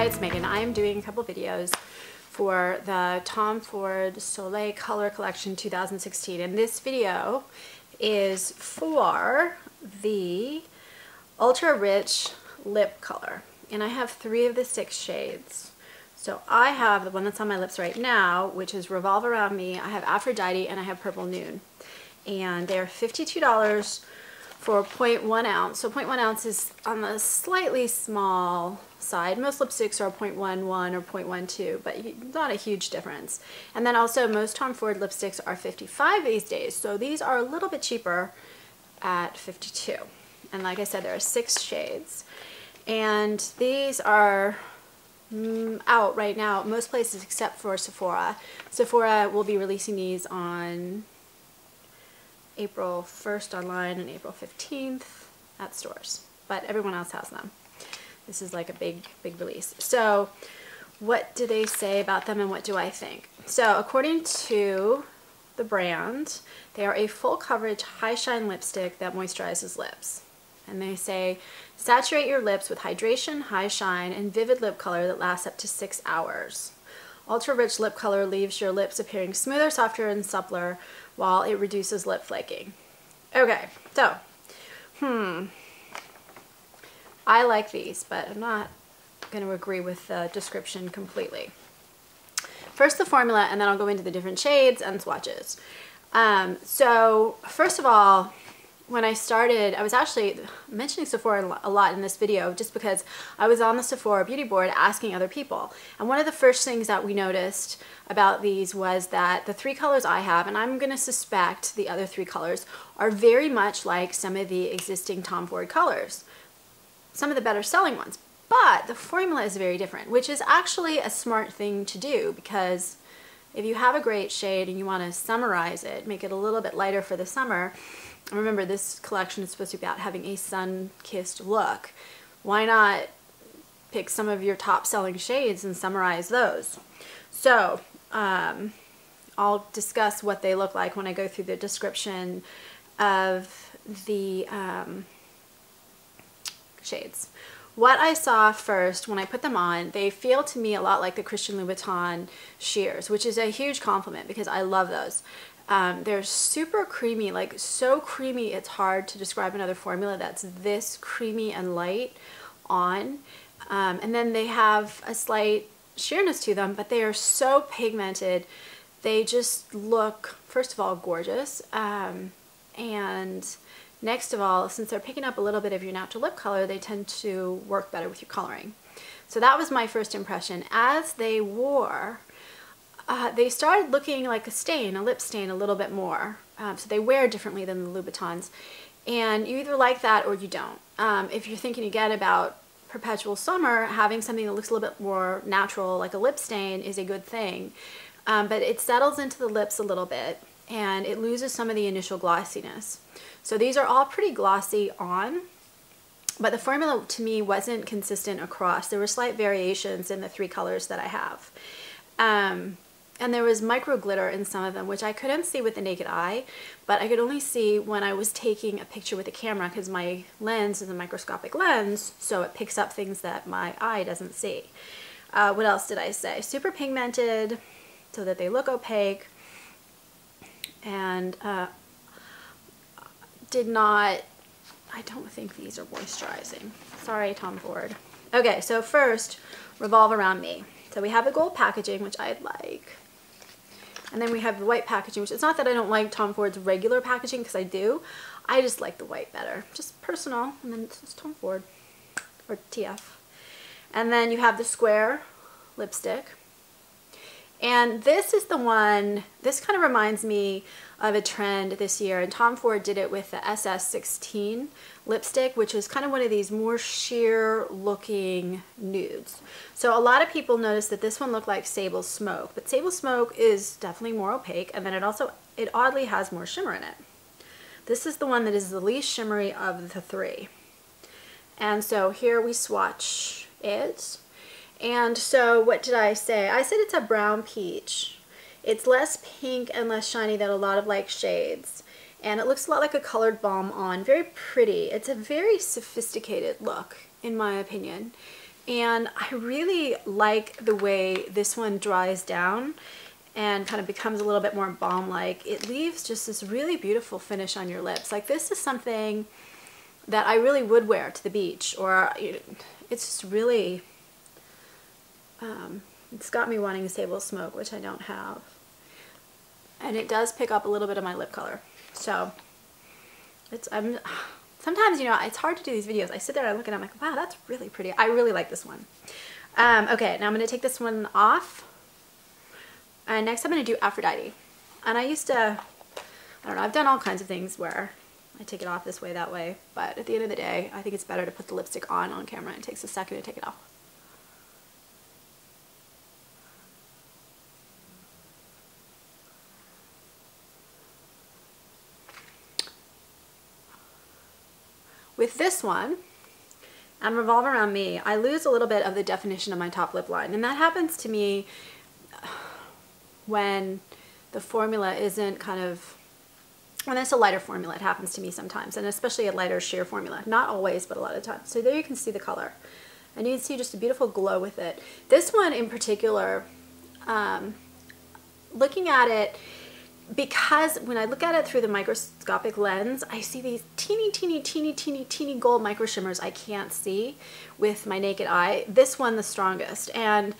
Hi, it's Megan. I am doing a couple videos for the Tom Ford Soleil Color Collection 2016, and this video is for the Ultra Rich Lip Color, and I have 3 of the 6 shades. So I have the one that's on my lips right now, which is Revolve Around Me. I have Aphrodite, and I have Purple Noon, and they're $52 for 0.1 ounce. So 0.1 ounce is on the slightly small side. Most lipsticks are 0.11 or 0.12, but not a huge difference. And then also most Tom Ford lipsticks are 55 these days. So these are a little bit cheaper at 52. And like I said, there are 6 shades. And these are out right now at most places except for Sephora. Sephora will be releasing these on April 1st online and April 15th at stores, but everyone else has them. This is like a big release. So what do they say about them and what do I think? So according to the brand, they are a full coverage high shine lipstick that moisturizes lips. And they say, saturate your lips with hydration, high shine, and vivid lip color that lasts up to 6 hours. Ultra Rich Lip Color leaves your lips appearing smoother, softer, and suppler while it reduces lip flaking. Okay, so, I like these, but I'm not going to agree with the description completely. First the formula, and then I'll go into the different shades and swatches. So, first of all, when I started, I was actually mentioning Sephora a lot in this video just because I was on the Sephora beauty board asking other people. And one of the first things that we noticed about these was that the 3 colors I have, and I'm going to suspect the other 3 colors, are very much like some of the existing Tom Ford colors. Some of the better selling ones. But the formula is very different, which is actually a smart thing to do because if you have a great shade and you want to summarize it, make it a little bit lighter for the summer. Remember, this collection is supposed to be about having a sun-kissed look. Why not pick some of your top-selling shades and summarize those? So, I'll discuss what they look like when I go through the description of the shades. What I saw first when I put them on, they feel to me a lot like the Christian Louboutin sheers, which is a huge compliment because I love those. They're super creamy, like so creamy it's hard to describe another formula that's this creamy and light on. And then they have a slight sheerness to them, but they are so pigmented. They just look, first of all, gorgeous. And next of all, since they're picking up a little bit of your natural lip color, they tend to work better with your coloring. So that was my first impression. As they wore, they started looking like a stain, a lip stain, a little bit more. So they wear differently than the Louboutins. And you either like that or you don't. If you're thinking again about perpetual summer, having something that looks a little bit more natural, like a lip stain, is a good thing. But it settles into the lips a little bit, and it loses some of the initial glossiness. So these are all pretty glossy on, but the formula to me wasn't consistent across. There were slight variations in the 3 colors that I have. And there was micro glitter in some of them, which I couldn't see with the naked eye, but I could only see when I was taking a picture with the camera because my lens is a microscopic lens, so it picks up things that my eye doesn't see. What else did I say? Super pigmented so that they look opaque, and I don't think these are moisturizing. Sorry, Tom Ford. Okay, so first, Revolve Around Me. So we have the gold packaging, which I like. And then we have the white packaging, which it's not that I don't like Tom Ford's regular packaging, because I do. I just like the white better. Just personal. And then it's Tom Ford, or TF. And then you have the square lipstick. And this is the one, this kind of reminds me of a trend this year, and Tom Ford did it with the SS16 lipstick, which is kind of one of these more sheer looking nudes. So a lot of people noticed that this one looked like Sable Smoke, but Sable Smoke is definitely more opaque, and then it oddly has more shimmer in it. This is the one that is the least shimmery of the 3. And so here we swatch it. And so what did I say? I said it's a brown peach. It's less pink and less shiny than a lot of like shades. And it looks a lot like a colored balm on. Very pretty. It's a very sophisticated look, in my opinion. And I really like the way this one dries down and kind of becomes a little bit more balm-like. It leaves just this really beautiful finish on your lips. Like, this is something that I really would wear to the beach, or it's just really, it's got me wanting a table smoke, which I don't have. And it does pick up a little bit of my lip color. So sometimes, you know, it's hard to do these videos. I sit there and I look and I'm like, wow, that's really pretty. I really like this one. Okay, now I'm gonna take this one off. And next I'm gonna do Aphrodite. And I used to, I don't know, I've done all kinds of things where I take it off this way, that way. But at the end of the day, I think it's better to put the lipstick on camera. It takes a second to take it off. With this one, and Revolve Around Me, I lose a little bit of the definition of my top lip line. And that happens to me when the formula isn't kind of, when it's a lighter formula, it happens to me sometimes. And especially a lighter sheer formula. Not always, but a lot of times. So there you can see the color. And you can see just a beautiful glow with it. This one in particular, looking at it, because when I look at it through the microscopic lens, I see these teeny gold micro shimmers I can't see with my naked eye. This one the strongest, and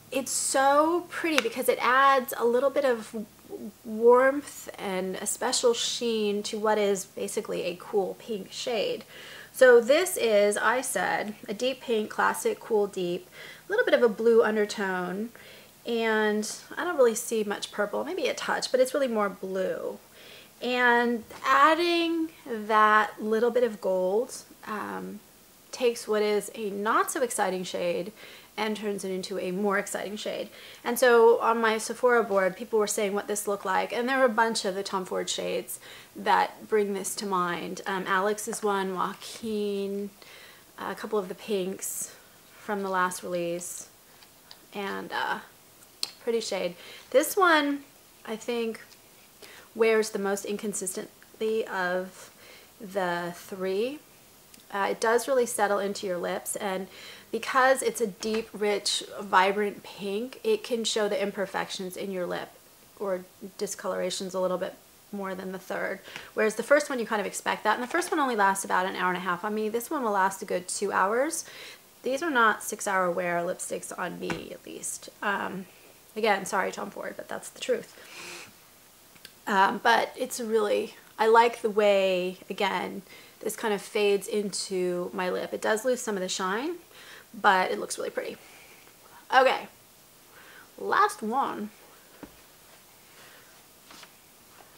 it's so pretty because it adds a little bit of warmth and a special sheen to what is basically a cool pink shade. So this is, I said, a deep pink, classic, cool deep, a little bit of a blue undertone. And I don't really see much purple, maybe a touch, but it's really more blue. And adding that little bit of gold takes what is a not so exciting shade and turns it into a more exciting shade. And so on my Sephora board, people were saying what this looked like, and there were a bunch of the Tom Ford shades that bring this to mind. Alex is one, Joaquin, a couple of the pinks from the last release, and pretty shade. This one, I think, wears the most inconsistently of the three. It does really settle into your lips, and because it's a deep, rich, vibrant pink, it can show the imperfections in your lip or discolorations a little bit more than the third. Whereas the first one, you kind of expect that, and the first one only lasts about an hour and a half on me. This one will last a good 2 hours. These are not 6-hour wear lipsticks on me, at least. Again, sorry Tom Ford, but that's the truth. But it's really, I like the way, again, this kind of fades into my lip. It does lose some of the shine, but it looks really pretty. Okay, last one.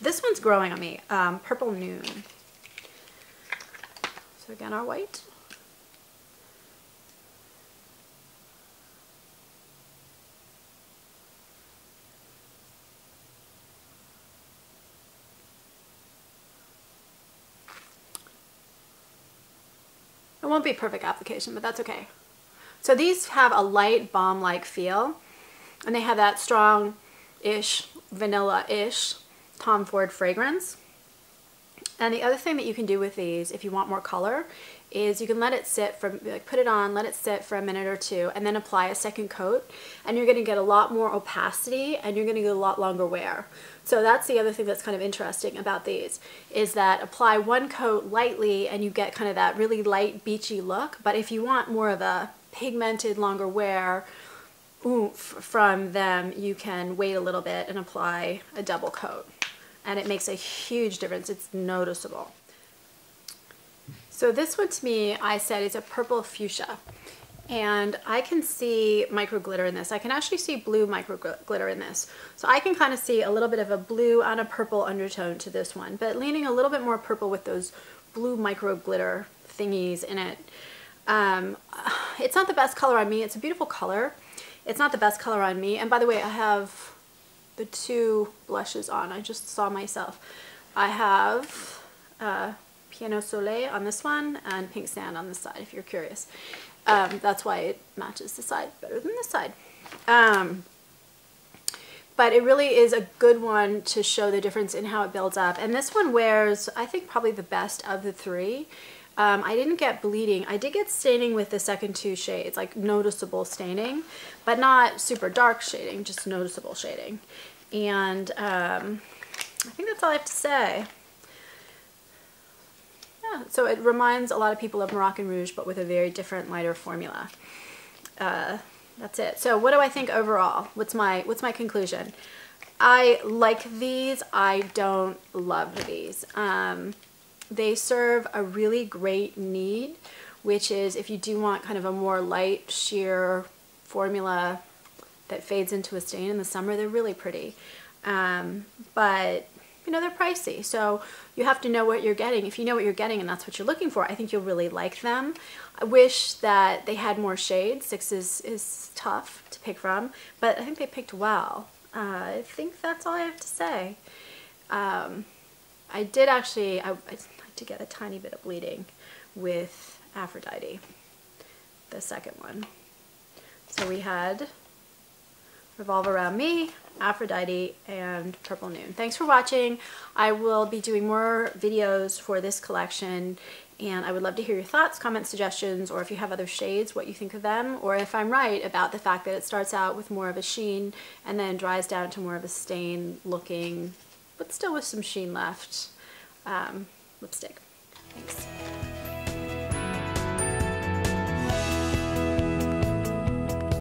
This one's growing on me, Purple Noon. So again, our white. It won't be a perfect application, but that's okay. So these have a light balm-like feel, and they have that strong-ish, vanilla-ish Tom Ford fragrance. And the other thing that you can do with these, if you want more color, is you can let it sit for, like, put it on, let it sit for a minute or two, and then apply a second coat, and you're going to get a lot more opacity, and you're going to get a lot longer wear. So that's the other thing that's kind of interesting about these, is that apply one coat lightly and you get kind of that really light beachy look, but if you want more of a pigmented longer wear oomph from them, you can wait a little bit and apply a double coat, and it makes a huge difference. It's noticeable. So this one, to me, I said is a purple fuchsia, and I can see micro glitter in this. I can actually see blue micro glitter in this. So I can kind of see a little bit of a blue and a purple undertone to this one, but leaning a little bit more purple with those blue micro glitter thingies in it. It's not the best color on me. It's a beautiful color. It's not the best color on me. And by the way, I have the two blushes on. I just saw myself. I have Piano Soleil on this one and Pink Sand on this side, if you're curious. That's why it matches the side better than this side. But it really is a good one to show the difference in how it builds up. And this one wears, I think, probably the best of the three. I didn't get bleeding. I did get staining with the second two shades, like noticeable staining, but not super dark shading, just noticeable shading. And I think that's all I have to say. Yeah, so it reminds a lot of people of Moroccan Rouge, but with a very different, lighter formula. That's it. So what do I think overall? What's my conclusion? I like these. I don't love these. They serve a really great need, which is if you do want kind of a more light, sheer formula that fades into a stain in the summer, they're really pretty. But, you know, they're pricey. So you have to know what you're getting. If you know what you're getting and that's what you're looking for, I think you'll really like them. I wish that they had more shades. 6 is tough to pick from, but I think they picked well. I think that's all I have to say. I did actually, I did get a tiny bit of bleeding with Aphrodite, the second one. So we had Revolve Around Me, Aphrodite, and Purple Noon. Thanks for watching. I will be doing more videos for this collection, and I would love to hear your thoughts, comments, suggestions, or if you have other shades, what you think of them, or if I'm right about the fact that it starts out with more of a sheen and then dries down to more of a stain looking, but still with some sheen left, lipstick. Thanks.